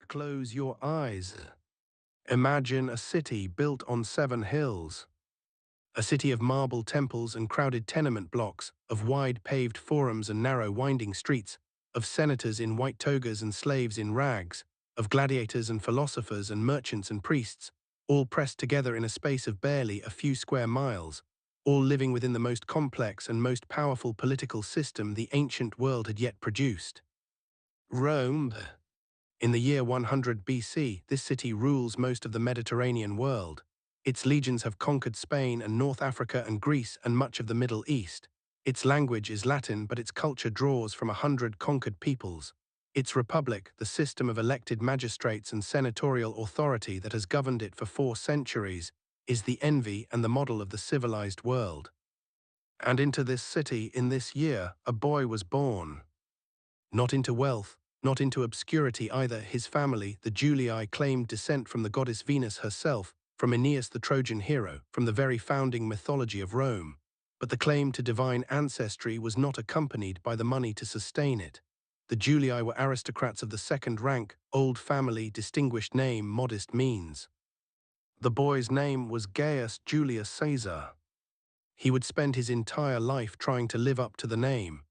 Close your eyes. Imagine a city built on 7 hills. A city of marble temples and crowded tenement blocks, of wide paved forums and narrow winding streets, of senators in white togas and slaves in rags, of gladiators and philosophers and merchants and priests, all pressed together in a space of barely a few square miles, all living within the most complex and most powerful political system the ancient world had yet produced. Rome. In the year 100 BC, this city rules most of the Mediterranean world. Its legions have conquered Spain and North Africa and Greece and much of the Middle East. Its language is Latin, but its culture draws from 100 conquered peoples. Its republic, the system of elected magistrates and senatorial authority that has governed it for 4 centuries, is the envy and the model of the civilized world. And into this city, in this year, a boy was born. Not into wealth, not into obscurity either. His family, the Julii, claimed descent from the goddess Venus herself, from Aeneas the Trojan hero, from the very founding mythology of Rome. But the claim to divine ancestry was not accompanied by the money to sustain it. The Julii were aristocrats of the second rank, old family, distinguished name, modest means. The boy's name was Gaius Julius Caesar. He would spend his entire life trying to live up to the name,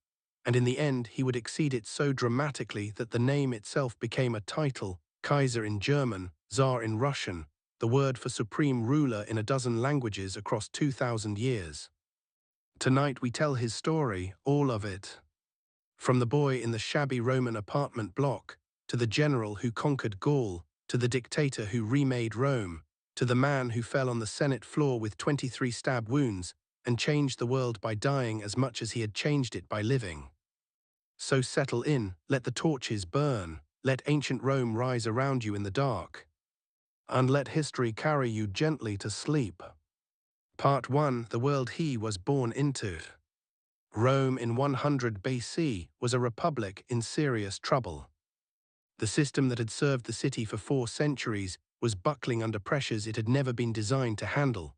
and in the end he would exceed it so dramatically that the name itself became a title, Kaiser in German, Tsar in Russian, the word for supreme ruler in a dozen languages across 2,000 years. Tonight we tell his story, all of it. From the boy in the shabby Roman apartment block, to the general who conquered Gaul, to the dictator who remade Rome, to the man who fell on the Senate floor with 23 stab wounds and changed the world by dying as much as he had changed it by living. So settle in, let the torches burn, let ancient Rome rise around you in the dark, and let history carry you gently to sleep. Part 1. The world he was born into. Rome in 100 BC was a republic in serious trouble. The system that had served the city for 4 centuries was buckling under pressures it had never been designed to handle.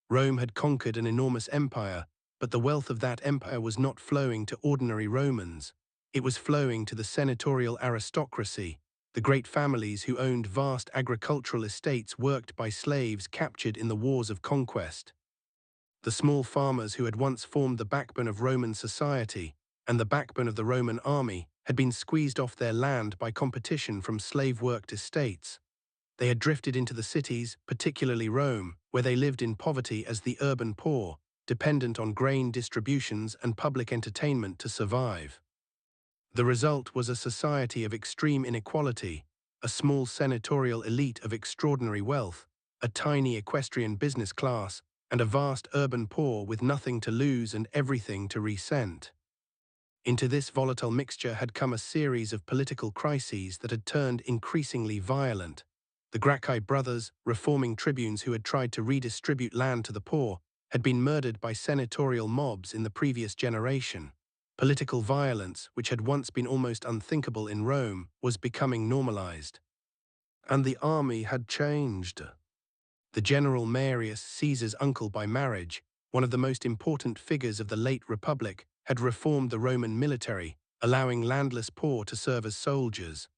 Rome had conquered an enormous empire, but the wealth of that empire was not flowing to ordinary Romans. It was flowing to the senatorial aristocracy, the great families who owned vast agricultural estates worked by slaves captured in the wars of conquest. The small farmers who had once formed the backbone of Roman society and the backbone of the Roman army had been squeezed off their land by competition from slave-worked estates. They had drifted into the cities, particularly Rome, where they lived in poverty as the urban poor, dependent on grain distributions and public entertainment to survive. The result was a society of extreme inequality, a small senatorial elite of extraordinary wealth, a tiny equestrian business class, and a vast urban poor with nothing to lose and everything to resent. Into this volatile mixture had come a series of political crises that had turned increasingly violent. The Gracchi brothers, reforming tribunes who had tried to redistribute land to the poor, had been murdered by senatorial mobs in the previous generation. Political violence, which had once been almost unthinkable in Rome, was becoming normalized. And the army had changed. The general Marius, Caesar's uncle by marriage, one of the most important figures of the late Republic, had reformed the Roman military, allowing landless poor to serve as soldiers.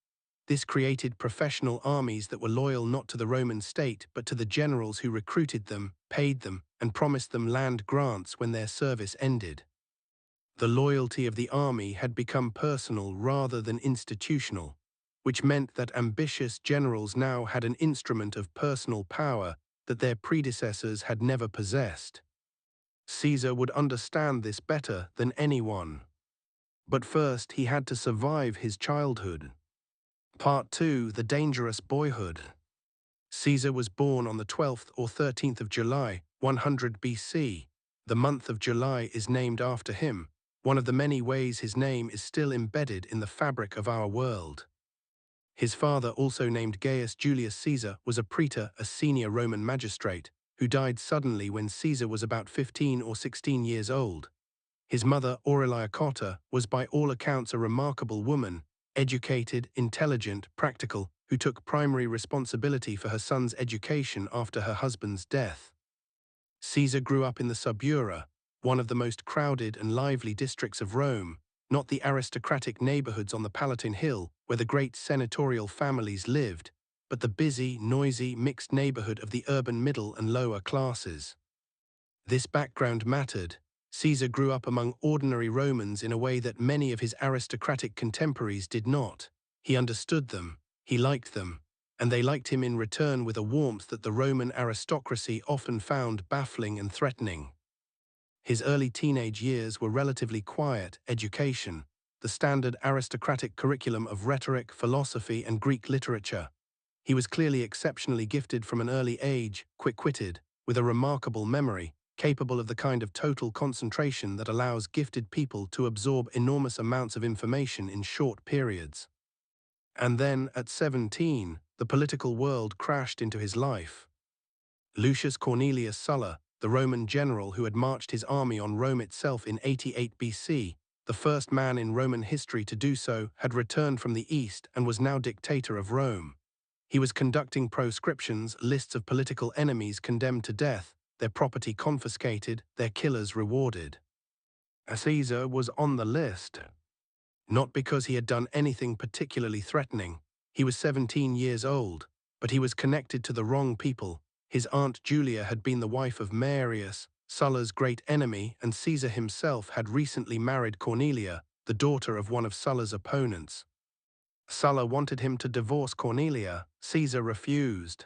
This created professional armies that were loyal not to the Roman state but to the generals who recruited them, paid them, and promised them land grants when their service ended. The loyalty of the army had become personal rather than institutional, which meant that ambitious generals now had an instrument of personal power that their predecessors had never possessed. Caesar would understand this better than anyone. But first he had to survive his childhood. Part 2. The dangerous boyhood. Caesar was born on the 12th or 13th of July, 100 BC. The month of July is named after him, one of the many ways his name is still embedded in the fabric of our world. His father, also named Gaius Julius Caesar, was a praetor, a senior Roman magistrate, who died suddenly when Caesar was about 15 or 16 years old. His mother, Aurelia Cotta, was by all accounts a remarkable woman, educated, intelligent, practical, who took primary responsibility for her son's education after her husband's death. Caesar grew up in the Suburra, one of the most crowded and lively districts of Rome, not the aristocratic neighbourhoods on the Palatine Hill where the great senatorial families lived, but the busy, noisy, mixed neighbourhood of the urban middle and lower classes. This background mattered. Caesar grew up among ordinary Romans in a way that many of his aristocratic contemporaries did not. He understood them, he liked them, and they liked him in return with a warmth that the Roman aristocracy often found baffling and threatening. His early teenage years were relatively quiet education, the standard aristocratic curriculum of rhetoric, philosophy, and Greek literature. He was clearly exceptionally gifted from an early age, quick-witted, with a remarkable memory, capable of the kind of total concentration that allows gifted people to absorb enormous amounts of information in short periods. And then, at 17, the political world crashed into his life. Lucius Cornelius Sulla, the Roman general who had marched his army on Rome itself in 88 BC, the first man in Roman history to do so, had returned from the East and was now dictator of Rome. He was conducting proscriptions, lists of political enemies condemned to death, their property confiscated, their killers rewarded. Caesar was on the list. Not because he had done anything particularly threatening. He was 17 years old, but he was connected to the wrong people. His aunt Julia had been the wife of Marius, Sulla's great enemy, and Caesar himself had recently married Cornelia, the daughter of one of Sulla's opponents. Sulla wanted him to divorce Cornelia. Caesar refused.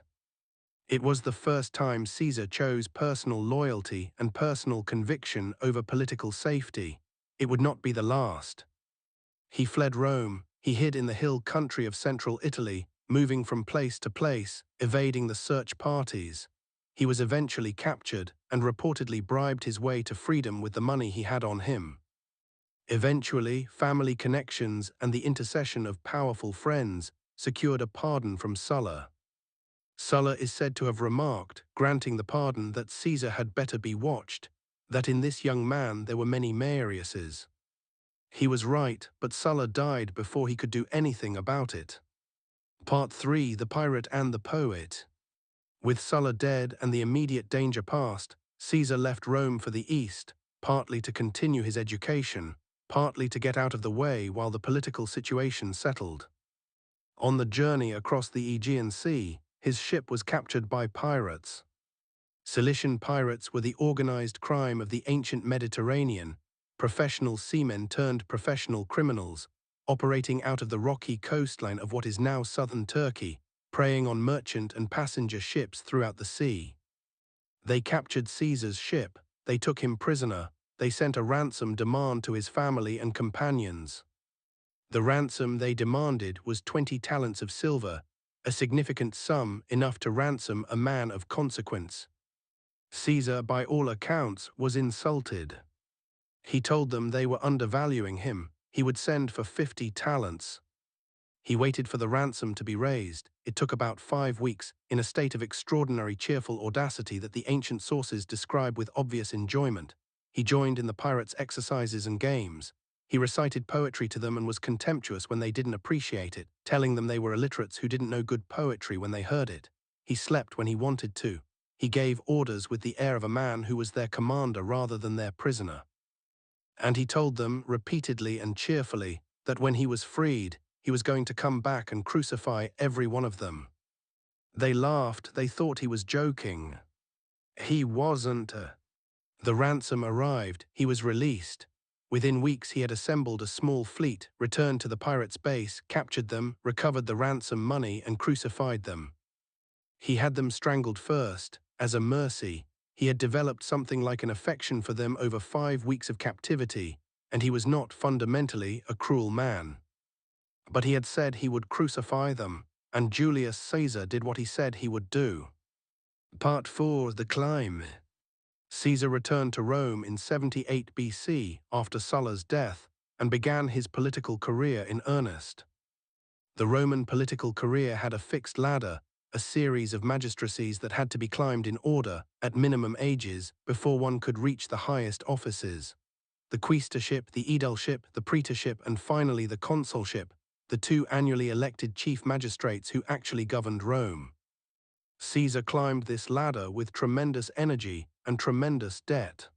It was the first time Caesar chose personal loyalty and personal conviction over political safety. It would not be the last. He fled Rome. He hid in the hill country of central Italy, moving from place to place, evading the search parties. He was eventually captured and reportedly bribed his way to freedom with the money he had on him. Eventually, family connections and the intercession of powerful friends secured a pardon from Sulla. Sulla is said to have remarked, granting the pardon, that Caesar had better be watched, that in this young man there were many Mariuses. He was right, but Sulla died before he could do anything about it. Part 3: The Pirate and the Poet. With Sulla dead and the immediate danger past, Caesar left Rome for the East, partly to continue his education, partly to get out of the way while the political situation settled. On the journey across the Aegean Sea, his ship was captured by pirates. Cilician pirates were the organized crime of the ancient Mediterranean, professional seamen turned professional criminals, operating out of the rocky coastline of what is now southern Turkey, preying on merchant and passenger ships throughout the sea. They captured Caesar's ship, they took him prisoner, they sent a ransom demand to his family and companions. The ransom they demanded was 20 talents of silver, a significant sum enough to ransom a man of consequence. Caesar, by all accounts, was insulted. He told them they were undervaluing him. He would send for 50 talents. He waited for the ransom to be raised. It took about 5 weeks, in a state of extraordinary cheerful audacity that the ancient sources describe with obvious enjoyment. He joined in the pirates' exercises and games. He recited poetry to them and was contemptuous when they didn't appreciate it, telling them they were illiterates who didn't know good poetry when they heard it. He slept when he wanted to. He gave orders with the air of a man who was their commander rather than their prisoner. And he told them, repeatedly and cheerfully, that when he was freed, he was going to come back and crucify every one of them. They laughed. They thought he was joking. He wasn't. The ransom arrived. He was released. Within weeks he had assembled a small fleet, returned to the pirates' base, captured them, recovered the ransom money, and crucified them. He had them strangled first, as a mercy. He had developed something like an affection for them over 5 weeks of captivity, and he was not fundamentally a cruel man. But he had said he would crucify them, and Julius Caesar did what he said he would do. Part 4: The Climb. Caesar returned to Rome in 78 BC after Sulla's death and began his political career in earnest. The Roman political career had a fixed ladder, a series of magistracies that had to be climbed in order, at minimum ages, before one could reach the highest offices. The quaestorship, the aedileship, the praetorship, and finally the consulship, the 2 annually elected chief magistrates who actually governed Rome. Caesar climbed this ladder with tremendous energy and tremendous debt.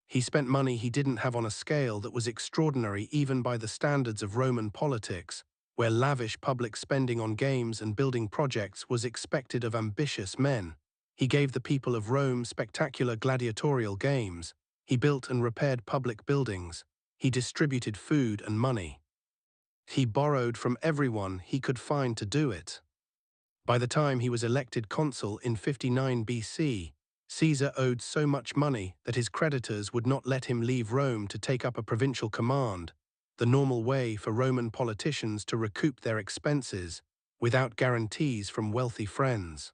He spent money he didn't have on a scale that was extraordinary even by the standards of Roman politics, where lavish public spending on games and building projects was expected of ambitious men. He gave the people of Rome spectacular gladiatorial games. He built and repaired public buildings. He distributed food and money. He borrowed from everyone he could find to do it. By the time he was elected consul in 59 BC, Caesar owed so much money that his creditors would not let him leave Rome to take up a provincial command, the normal way for Roman politicians to recoup their expenses without guarantees from wealthy friends.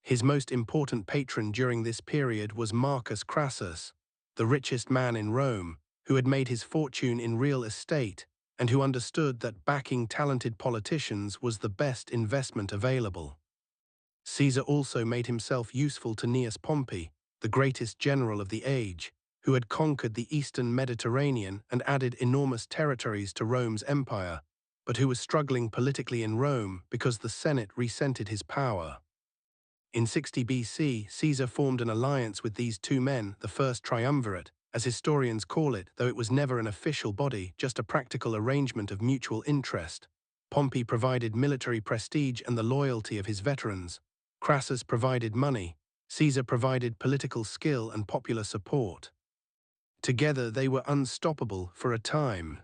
His most important patron during this period was Marcus Crassus, the richest man in Rome, who had made his fortune in real estate and who understood that backing talented politicians was the best investment available. Caesar also made himself useful to Gnaeus Pompey, the greatest general of the age, who had conquered the eastern Mediterranean and added enormous territories to Rome's empire, but who was struggling politically in Rome because the Senate resented his power. In 60 BC, Caesar formed an alliance with these two men, the First Triumvirate, as historians call it, though it was never an official body, just a practical arrangement of mutual interest. Pompey provided military prestige and the loyalty of his veterans. Crassus provided money. Caesar provided political skill and popular support. Together they were unstoppable for a time.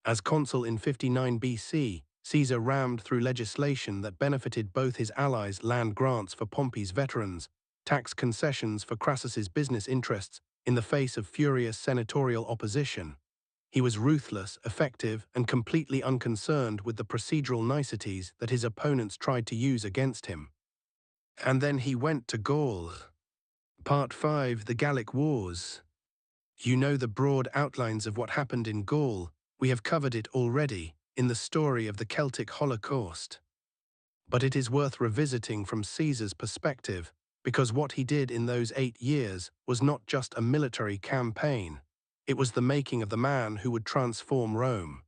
As consul in 59 BC, Caesar rammed through legislation that benefited both his allies: land grants for Pompey's veterans, tax concessions for Crassus's business interests in the face of furious senatorial opposition. He was ruthless, effective, and completely unconcerned with the procedural niceties that his opponents tried to use against him. And then he went to Gaul. Part 5: The Gallic Wars. You know the broad outlines of what happened in Gaul. We have covered it already in the story of the Celtic Holocaust. But it is worth revisiting from Caesar's perspective, because what he did in those 8 years was not just a military campaign. It was the making of the man who would transform Rome.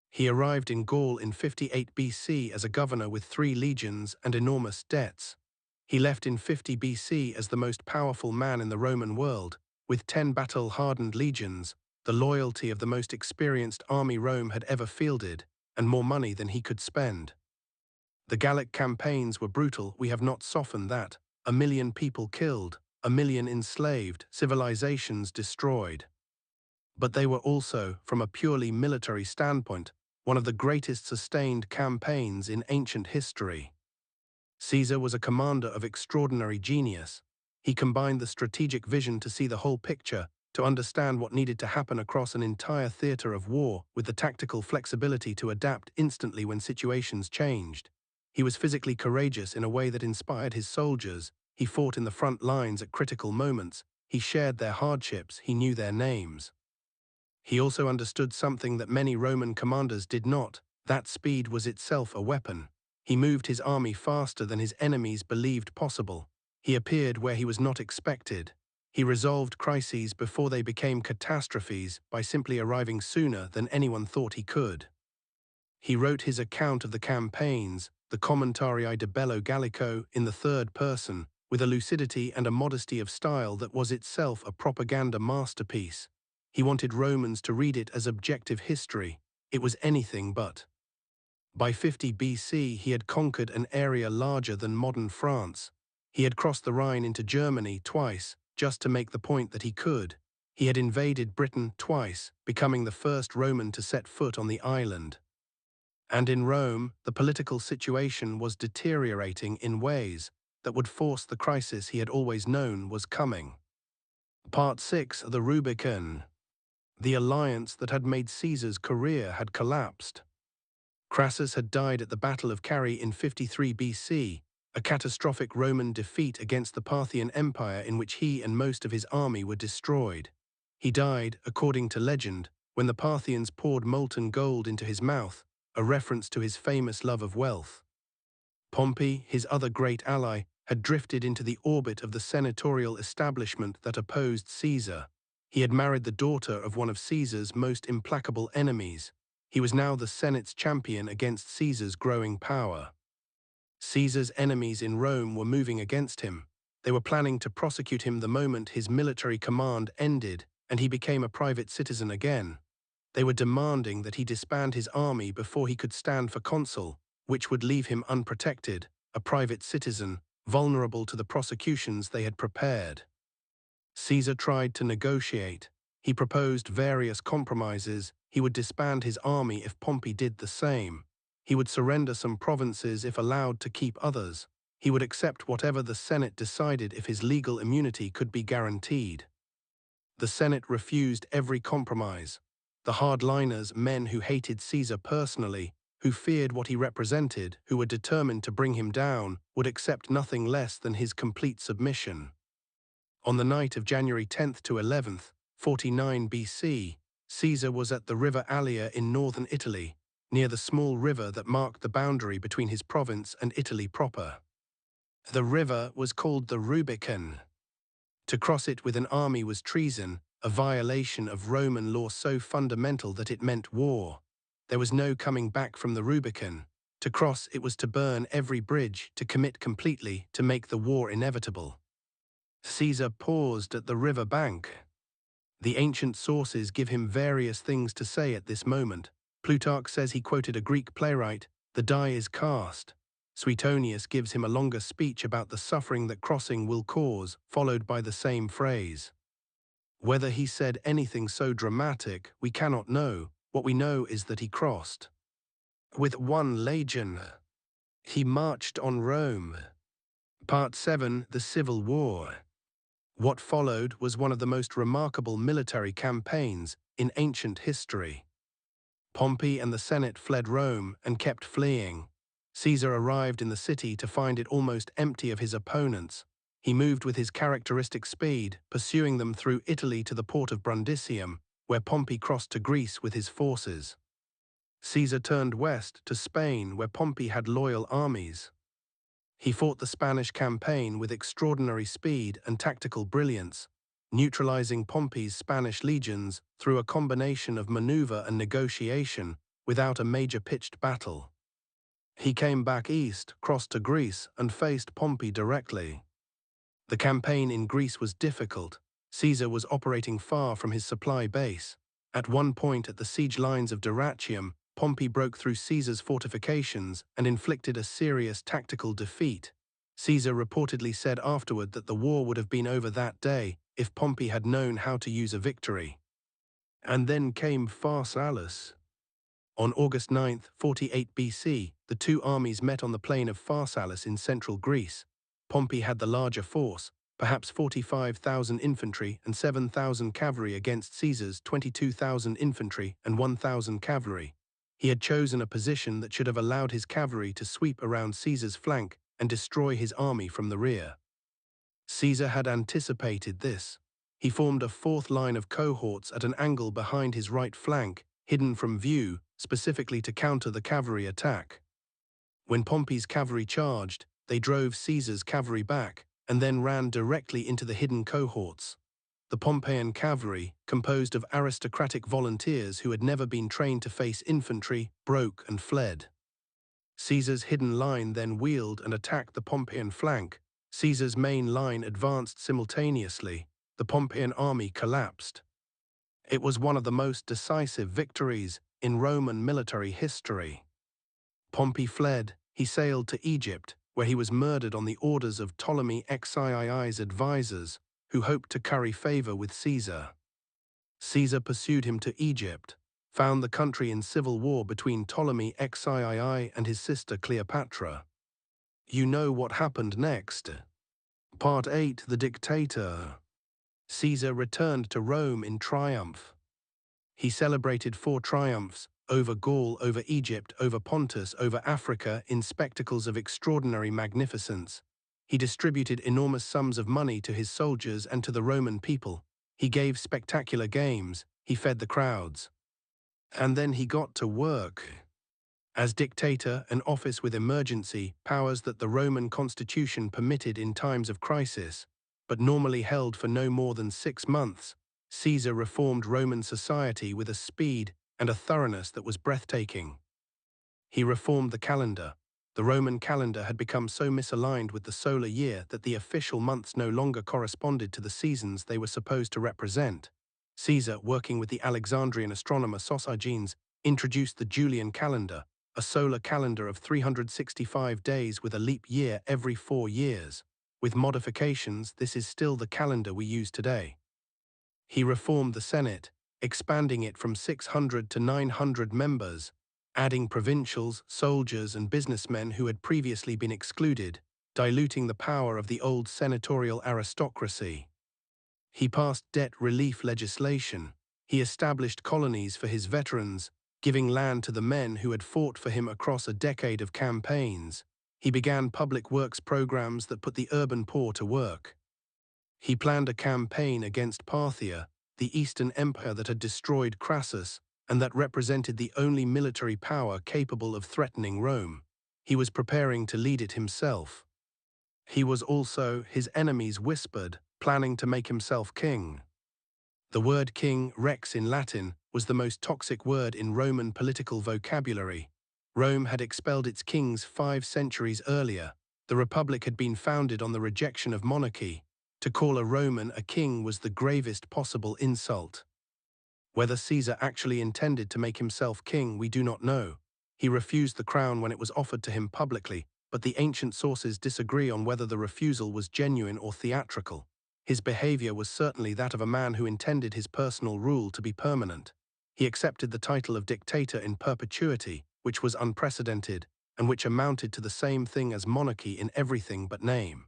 He arrived in Gaul in 58 BC as a governor with 3 legions and enormous debts. He left in 50 BC as the most powerful man in the Roman world, with 10 battle-hardened legions, the loyalty of the most experienced army Rome had ever fielded, and more money than he could spend. The Gallic campaigns were brutal. We have not softened that. 1 million people killed, 1 million enslaved, civilizations destroyed. But they were also, from a purely military standpoint, one of the greatest sustained campaigns in ancient history. Caesar was a commander of extraordinary genius. He combined the strategic vision to see the whole picture, to understand what needed to happen across an entire theater of war, with the tactical flexibility to adapt instantly when situations changed. He was physically courageous in a way that inspired his soldiers. He fought in the front lines at critical moments. He shared their hardships. He knew their names. He also understood something that many Roman commanders did not. That speed was itself a weapon. He moved his army faster than his enemies believed possible. He appeared where he was not expected. He resolved crises before they became catastrophes by simply arriving sooner than anyone thought he could. He wrote his account of the campaigns, the Commentarii de Bello Gallico, in the third person, with a lucidity and a modesty of style that was itself a propaganda masterpiece. He wanted Romans to read it as objective history. It was anything but. By 50 BC, he had conquered an area larger than modern France. He had crossed the Rhine into Germany twice, just to make the point that he could. He had invaded Britain twice, becoming the first Roman to set foot on the island. And in Rome, the political situation was deteriorating in ways that would force the crisis he had always known was coming. Part 6: The Rubicon. The alliance that had made Caesar's career had collapsed. Crassus had died at the Battle of Carrhae in 53 BC, a catastrophic Roman defeat against the Parthian Empire in which he and most of his army were destroyed. He died, according to legend, when the Parthians poured molten gold into his mouth, a reference to his famous love of wealth. Pompey, his other great ally, had drifted into the orbit of the senatorial establishment that opposed Caesar. He had married the daughter of one of Caesar's most implacable enemies. He was now the Senate's champion against Caesar's growing power. Caesar's enemies in Rome were moving against him. They were planning to prosecute him the moment his military command ended and he became a private citizen again. They were demanding that he disband his army before he could stand for consul, which would leave him unprotected, a private citizen, vulnerable to the prosecutions they had prepared. Caesar tried to negotiate. He proposed various compromises. He would disband his army if Pompey did the same. He would surrender some provinces if allowed to keep others. He would accept whatever the Senate decided if his legal immunity could be guaranteed. The Senate refused every compromise. The hardliners, men who hated Caesar personally, who feared what he represented, who were determined to bring him down, would accept nothing less than his complete submission. On the night of January 10th to 11th, 49 BC, Caesar was at the river Allia in northern Italy, near the small river that marked the boundary between his province and Italy proper. The river was called the Rubicon. To cross it with an army was treason, a violation of Roman law so fundamental that it meant war. There was no coming back from the Rubicon. To cross it was to burn every bridge, to commit completely, to make the war inevitable. Caesar paused at the river bank. The ancient sources give him various things to say at this moment. Plutarch says he quoted a Greek playwright, "The die is cast." Suetonius gives him a longer speech about the suffering that crossing will cause, followed by the same phrase. Whether he said anything so dramatic, we cannot know. What we know is that he crossed. With one legion, he marched on Rome. Part 7, The Civil War. What followed was one of the most remarkable military campaigns in ancient history. Pompey and the Senate fled Rome and kept fleeing. Caesar arrived in the city to find it almost empty of his opponents. He moved with his characteristic speed, pursuing them through Italy to the port of Brundisium, where Pompey crossed to Greece with his forces. Caesar turned west to Spain, where Pompey had loyal armies. He fought the Spanish campaign with extraordinary speed and tactical brilliance, neutralizing Pompey's Spanish legions through a combination of maneuver and negotiation without a major pitched battle. He came back east, crossed to Greece, and faced Pompey directly. The campaign in Greece was difficult. Caesar was operating far from his supply base. At one point at the siege lines of Dyrrhachium, Pompey broke through Caesar's fortifications and inflicted a serious tactical defeat. Caesar reportedly said afterward that the war would have been over that day if Pompey had known how to use a victory. And then came Pharsalus. On August 9, 48 BC, the two armies met on the plain of Pharsalus in central Greece. Pompey had the larger force, perhaps 45,000 infantry and 7,000 cavalry against Caesar's 22,000 infantry and 1,000 cavalry. He had chosen a position that should have allowed his cavalry to sweep around Caesar's flank and destroy his army from the rear. Caesar had anticipated this. He formed a fourth line of cohorts at an angle behind his right flank, hidden from view, specifically to counter the cavalry attack. When Pompey's cavalry charged, they drove Caesar's cavalry back, and then ran directly into the hidden cohorts. The Pompeian cavalry, composed of aristocratic volunteers who had never been trained to face infantry, broke and fled. Caesar's hidden line then wheeled and attacked the Pompeian flank. Caesar's main line advanced simultaneously. The Pompeian army collapsed. It was one of the most decisive victories in Roman military history. Pompey fled. He sailed to Egypt, where he was murdered on the orders of Ptolemy XIII's advisors, who hoped to curry favor with Caesar. Caesar pursued him to Egypt, found the country in civil war between Ptolemy XIII and his sister Cleopatra. You know what happened next. Part 8, The Dictator. Caesar returned to Rome in triumph. He celebrated 4 triumphs, over Gaul, over Egypt, over Pontus, over Africa, in spectacles of extraordinary magnificence. He distributed enormous sums of money to his soldiers and to the Roman people. He gave spectacular games. He fed the crowds. And then he got to work. As dictator, an office with emergency powers that the Roman constitution permitted in times of crisis, but normally held for no more than 6 months, Caesar reformed Roman society with a speed and a thoroughness that was breathtaking. He reformed the calendar. The Roman calendar had become so misaligned with the solar year that the official months no longer corresponded to the seasons they were supposed to represent. Caesar, working with the Alexandrian astronomer Sosigenes, introduced the Julian calendar, a solar calendar of 365 days with a leap year every 4 years. With modifications, this is still the calendar we use today. He reformed the Senate, expanding it from 600 to 900 members, adding provincials, soldiers, and businessmen who had previously been excluded, diluting the power of the old senatorial aristocracy. He passed debt relief legislation. He established colonies for his veterans, giving land to the men who had fought for him across a decade of campaigns. He began public works programs that put the urban poor to work. He planned a campaign against Parthia, the Eastern Empire that had destroyed Crassus and that represented the only military power capable of threatening Rome. He was preparing to lead it himself. He was also, his enemies whispered, planning to make himself king. The word king, rex in Latin, was the most toxic word in Roman political vocabulary. Rome had expelled its kings 5 centuries earlier. The Republic had been founded on the rejection of monarchy. To call a Roman a king was the gravest possible insult. Whether Caesar actually intended to make himself king, we do not know. He refused the crown when it was offered to him publicly, but the ancient sources disagree on whether the refusal was genuine or theatrical. His behavior was certainly that of a man who intended his personal rule to be permanent. He accepted the title of dictator in perpetuity, which was unprecedented, and which amounted to the same thing as monarchy in everything but name.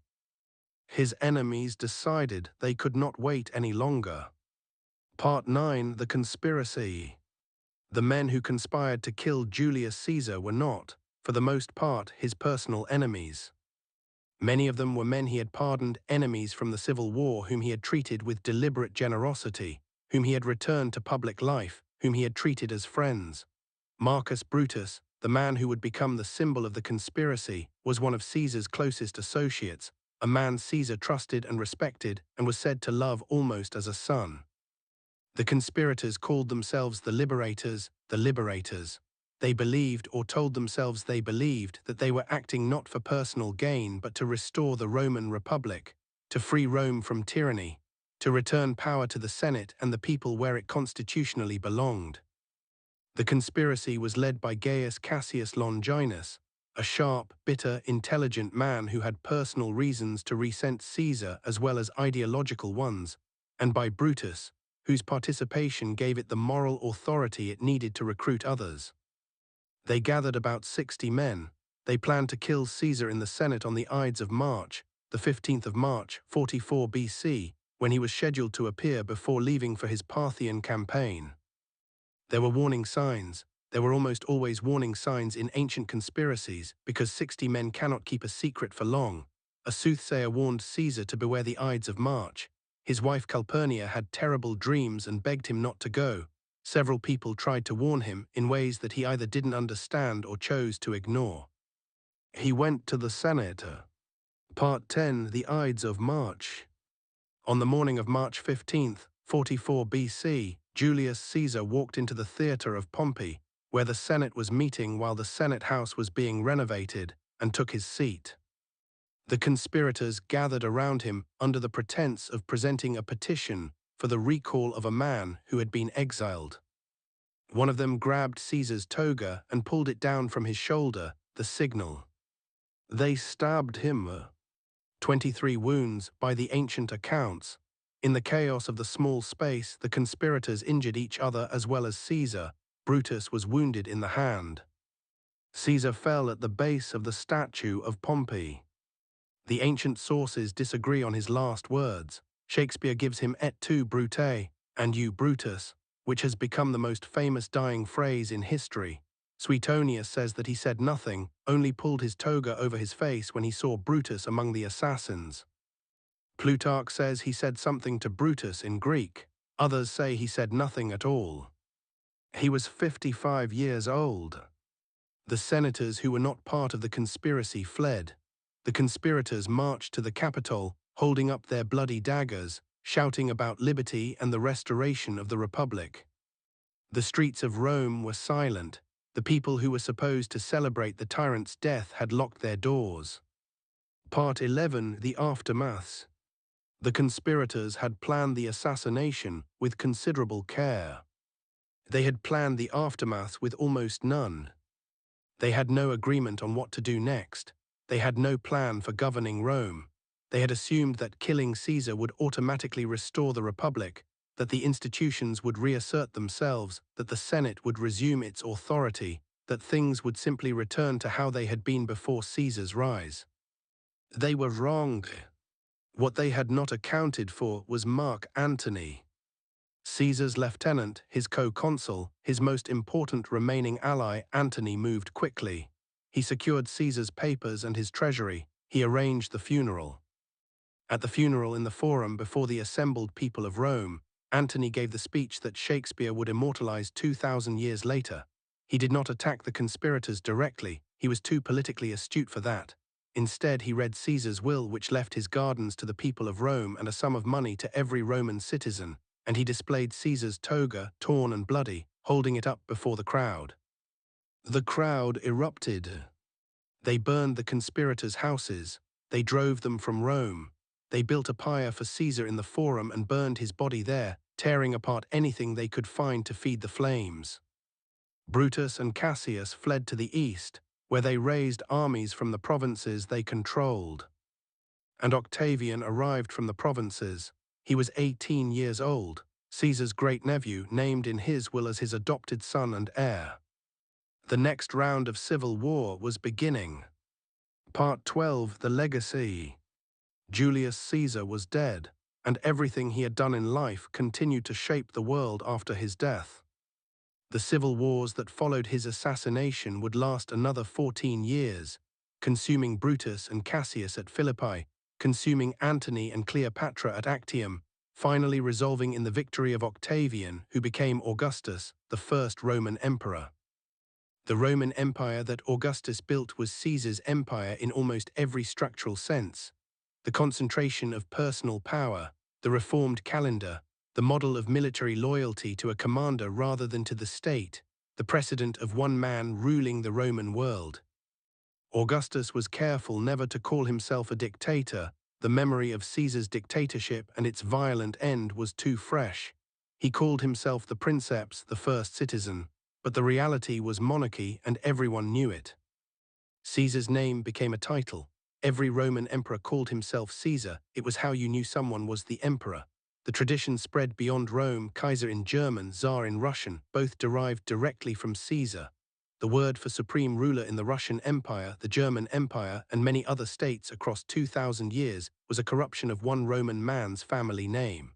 His enemies decided they could not wait any longer. Part 9. The Conspiracy. The men who conspired to kill Julius Caesar were not, for the most part, his personal enemies. Many of them were men he had pardoned, enemies from the Civil War whom he had treated with deliberate generosity, whom he had returned to public life, whom he had treated as friends. Marcus Brutus, the man who would become the symbol of the conspiracy, was one of Caesar's closest associates, a man Caesar trusted and respected and was said to love almost as a son. The conspirators called themselves the liberators, the liberators. They believed, or told themselves they believed, that they were acting not for personal gain but to restore the Roman Republic, to free Rome from tyranny, to return power to the Senate and the people where it constitutionally belonged. The conspiracy was led by Gaius Cassius Longinus, a sharp, bitter, intelligent man who had personal reasons to resent Caesar as well as ideological ones, and by Brutus, whose participation gave it the moral authority it needed to recruit others. They gathered about 60 men. They planned to kill Caesar in the Senate on the Ides of March, the 15th of March, 44 BC, when he was scheduled to appear before leaving for his Parthian campaign. There were warning signs. There were almost always warning signs in ancient conspiracies, because 60 men cannot keep a secret for long. A soothsayer warned Caesar to beware the Ides of March. His wife Calpurnia had terrible dreams and begged him not to go. Several people tried to warn him in ways that he either didn't understand or chose to ignore. He went to the Senate. Part 10. The Ides of March. On the morning of March 15th, 44 BC, Julius Caesar walked into the theatre of Pompey, where the Senate was meeting while the Senate House was being renovated, and took his seat. The conspirators gathered around him under the pretense of presenting a petition for the recall of a man who had been exiled. One of them grabbed Caesar's toga and pulled it down from his shoulder, the signal. They stabbed him. 23 wounds by the ancient accounts. In the chaos of the small space, the conspirators injured each other as well as Caesar. Brutus was wounded in the hand. Caesar fell at the base of the statue of Pompey. The ancient sources disagree on his last words. Shakespeare gives him et tu, Brute, and you, Brutus, which has become the most famous dying phrase in history. Suetonius says that he said nothing, only pulled his toga over his face when he saw Brutus among the assassins. Plutarch says he said something to Brutus in Greek. Others say he said nothing at all. He was 55 years old. The senators who were not part of the conspiracy fled. The conspirators marched to the Capitol, holding up their bloody daggers, shouting about liberty and the restoration of the Republic. The streets of Rome were silent. The people who were supposed to celebrate the tyrant's death had locked their doors. Part 11: The Aftermaths. The conspirators had planned the assassination with considerable care. They had planned the aftermath with almost none. They had no agreement on what to do next. They had no plan for governing Rome. They had assumed that killing Caesar would automatically restore the Republic, that the institutions would reassert themselves, that the Senate would resume its authority, that things would simply return to how they had been before Caesar's rise. They were wrong. What they had not accounted for was Mark Antony. Caesar's lieutenant, his co-consul, his most important remaining ally. Antony moved quickly. He secured Caesar's papers and his treasury. He arranged the funeral. At the funeral in the Forum before the assembled people of Rome, Antony gave the speech that Shakespeare would immortalize 2,000 years later. He did not attack the conspirators directly. He was too politically astute for that. Instead, he read Caesar's will, which left his gardens to the people of Rome and a sum of money to every Roman citizen, and he displayed Caesar's toga, torn and bloody, holding it up before the crowd. The crowd erupted. They burned the conspirators' houses. They drove them from Rome. They built a pyre for Caesar in the Forum and burned his body there, tearing apart anything they could find to feed the flames. Brutus and Cassius fled to the east, where they raised armies from the provinces they controlled. And Octavian arrived from the provinces. He was 18 years old, Caesar's great-nephew, named in his will as his adopted son and heir. The next round of civil war was beginning. Part 12: The Legacy. Julius Caesar was dead, and everything he had done in life continued to shape the world after his death. The civil wars that followed his assassination would last another 14 years, consuming Brutus and Cassius at Philippi, consuming Antony and Cleopatra at Actium, finally resolving in the victory of Octavian, who became Augustus, the first Roman emperor. The Roman Empire that Augustus built was Caesar's empire in almost every structural sense. The concentration of personal power, the reformed calendar, the model of military loyalty to a commander rather than to the state, the precedent of one man ruling the Roman world. Augustus was careful never to call himself a dictator. The memory of Caesar's dictatorship and its violent end was too fresh. He called himself the princeps, the first citizen, but the reality was monarchy and everyone knew it. Caesar's name became a title. Every Roman emperor called himself Caesar. It was how you knew someone was the emperor. The tradition spread beyond Rome. Kaiser in German, Tsar in Russian, both derived directly from Caesar. The word for supreme ruler in the Russian Empire, the German Empire, and many other states across 2,000 years was a corruption of one Roman man's family name.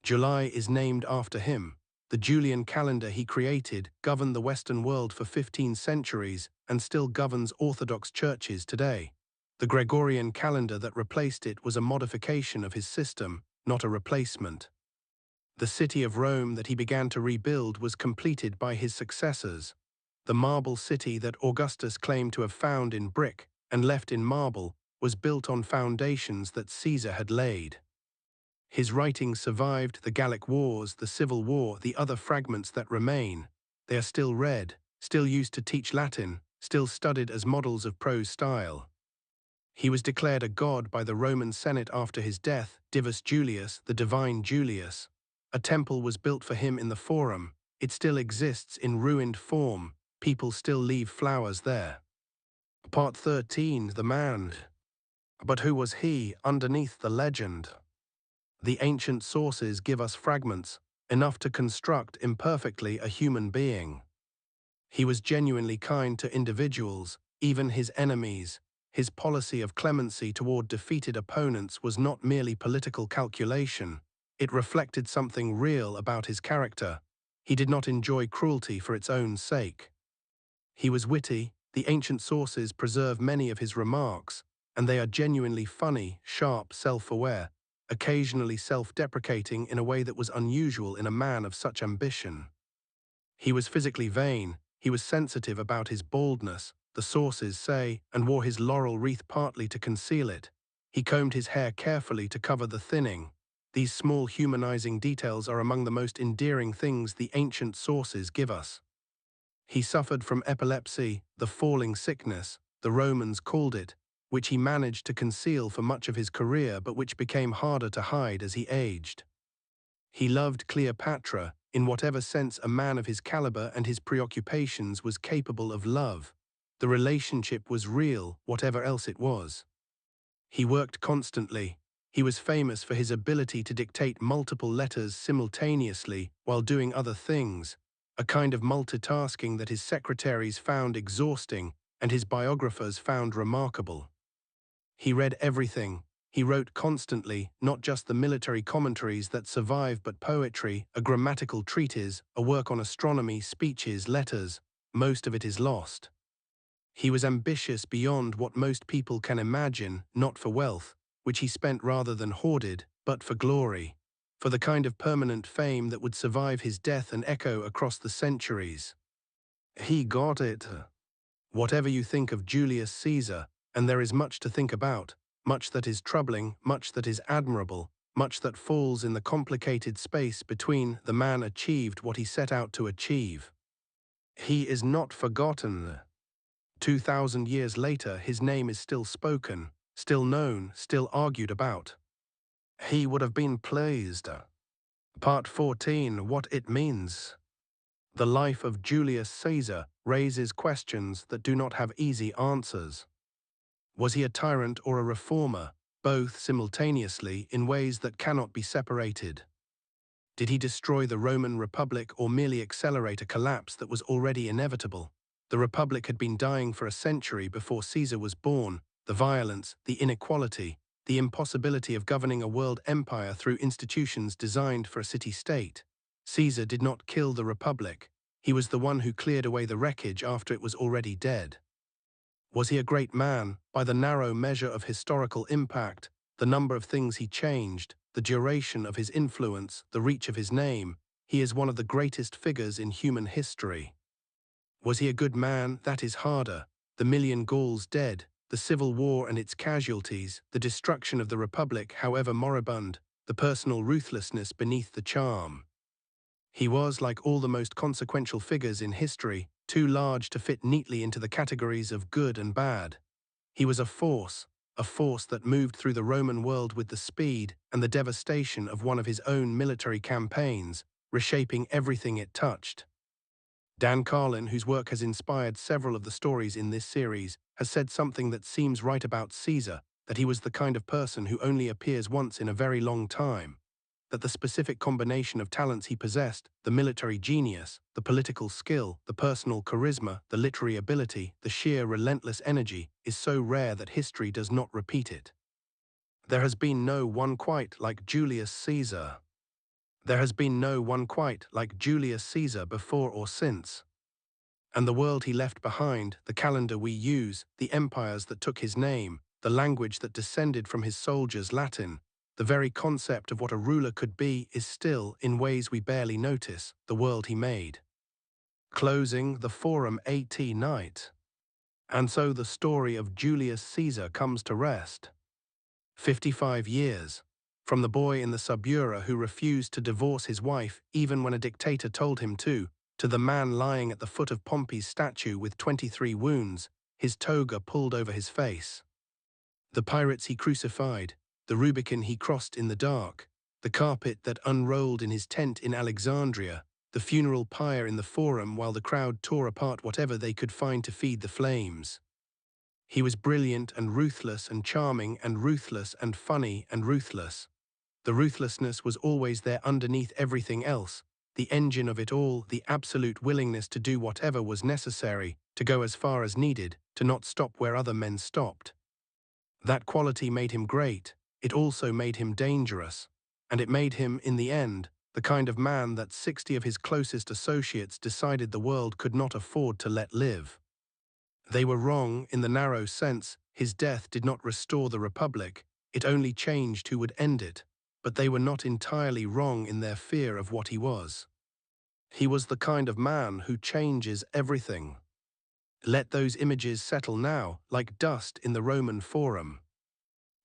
July is named after him. The Julian calendar he created governed the Western world for 15 centuries and still governs Orthodox churches today. The Gregorian calendar that replaced it was a modification of his system, not a replacement. The city of Rome that he began to rebuild was completed by his successors. The marble city that Augustus claimed to have found in brick and left in marble was built on foundations that Caesar had laid. His writings survived the Gallic Wars, the Civil War, the other fragments that remain. They are still read, still used to teach Latin, still studied as models of prose style. He was declared a god by the Roman Senate after his death, Divus Julius, the divine Julius. A temple was built for him in the Forum. It still exists in ruined form. People still leave flowers there. Part 13: The Man. But who was he underneath the legend? The ancient sources give us fragments, enough to construct imperfectly a human being. He was genuinely kind to individuals, even his enemies. His policy of clemency toward defeated opponents was not merely political calculation. It reflected something real about his character. He did not enjoy cruelty for its own sake. He was witty. The ancient sources preserve many of his remarks, and they are genuinely funny, sharp, self-aware, occasionally self-deprecating in a way that was unusual in a man of such ambition. He was physically vain. He was sensitive about his baldness, the sources say, and wore his laurel wreath partly to conceal it. He combed his hair carefully to cover the thinning. These small humanizing details are among the most endearing things the ancient sources give us. He suffered from epilepsy, the falling sickness, the Romans called it, which he managed to conceal for much of his career but which became harder to hide as he aged. He loved Cleopatra, in whatever sense a man of his caliber and his preoccupations was capable of love. The relationship was real, whatever else it was. He worked constantly. He was famous for his ability to dictate multiple letters simultaneously while doing other things, a kind of multitasking that his secretaries found exhausting and his biographers found remarkable. He read everything. He wrote constantly, not just the military commentaries that survive but poetry, a grammatical treatise, a work on astronomy, speeches, letters. Most of it is lost. He was ambitious beyond what most people can imagine, not for wealth, which he spent rather than hoarded, but for glory, for the kind of permanent fame that would survive his death and echo across the centuries. He got it. Whatever you think of Julius Caesar, and there is much to think about, much that is troubling, much that is admirable, much that falls in the complicated space between the man achieved what he set out to achieve. He is not forgotten. 2,000 years later, his name is still spoken, still known, still argued about. He would have been pleased. Part 14, What it means. The life of Julius Caesar raises questions that do not have easy answers. Was he a tyrant or a reformer, both simultaneously in ways that cannot be separated? Did he destroy the Roman Republic or merely accelerate a collapse that was already inevitable? The Republic had been dying for a century before Caesar was born. The violence, the inequality, the impossibility of governing a world empire through institutions designed for a city-state. Caesar did not kill the Republic. He was the one who cleared away the wreckage after it was already dead. Was he a great man, by the narrow measure of historical impact, the number of things he changed, the duration of his influence, the reach of his name? He is one of the greatest figures in human history. Was he a good man? That is harder. The million Gauls dead, the civil war and its casualties, the destruction of the Republic, however moribund, the personal ruthlessness beneath the charm. He was, like all the most consequential figures in history, too large to fit neatly into the categories of good and bad. He was a force that moved through the Roman world with the speed and the devastation of one of his own military campaigns, reshaping everything it touched. Dan Carlin, whose work has inspired several of the stories in this series, has said something that seems right about Caesar, that he was the kind of person who only appears once in a very long time, that the specific combination of talents he possessed, the military genius, the political skill, the personal charisma, the literary ability, the sheer relentless energy, is so rare that history does not repeat it. There has been no one quite like Julius Caesar. There has been no one quite like Julius Caesar before or since. And the world he left behind, the calendar we use, the empires that took his name, the language that descended from his soldiers, Latin, the very concept of what a ruler could be is still, in ways we barely notice, the world he made. Closing the Forum AT night. And so the story of Julius Caesar comes to rest. 55 years. From the boy in the subura who refused to divorce his wife even when a dictator told him to the man lying at the foot of Pompey's statue with 23 wounds, his toga pulled over his face. The pirates he crucified, the Rubicon he crossed in the dark, the carpet that unrolled in his tent in Alexandria, the funeral pyre in the Forum while the crowd tore apart whatever they could find to feed the flames. He was brilliant and ruthless and charming and ruthless and funny and ruthless. The ruthlessness was always there underneath everything else, the engine of it all, the absolute willingness to do whatever was necessary, to go as far as needed, to not stop where other men stopped. That quality made him great. It also made him dangerous. And it made him, in the end, the kind of man that 60 of his closest associates decided the world could not afford to let live. They were wrong in the narrow sense. His death did not restore the Republic, it only changed who would end it. But they were not entirely wrong in their fear of what he was. He was the kind of man who changes everything. Let those images settle now, like dust in the Roman Forum.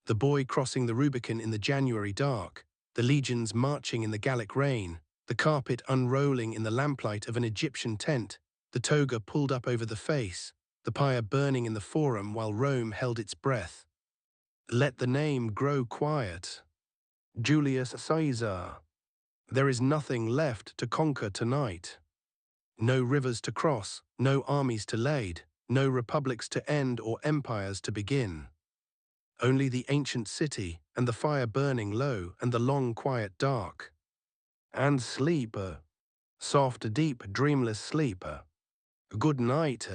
The boy crossing the Rubicon in the January dark, the legions marching in the Gallic rain, the carpet unrolling in the lamplight of an Egyptian tent, the toga pulled up over the face, the pyre burning in the forum while Rome held its breath. Let the name grow quiet. Julius Caesar. There is nothing left to conquer tonight. No rivers to cross, no armies to lead, no republics to end or empires to begin. Only the ancient city and the fire burning low and the long quiet dark. And sleep, soft, deep, dreamless sleep. Good night.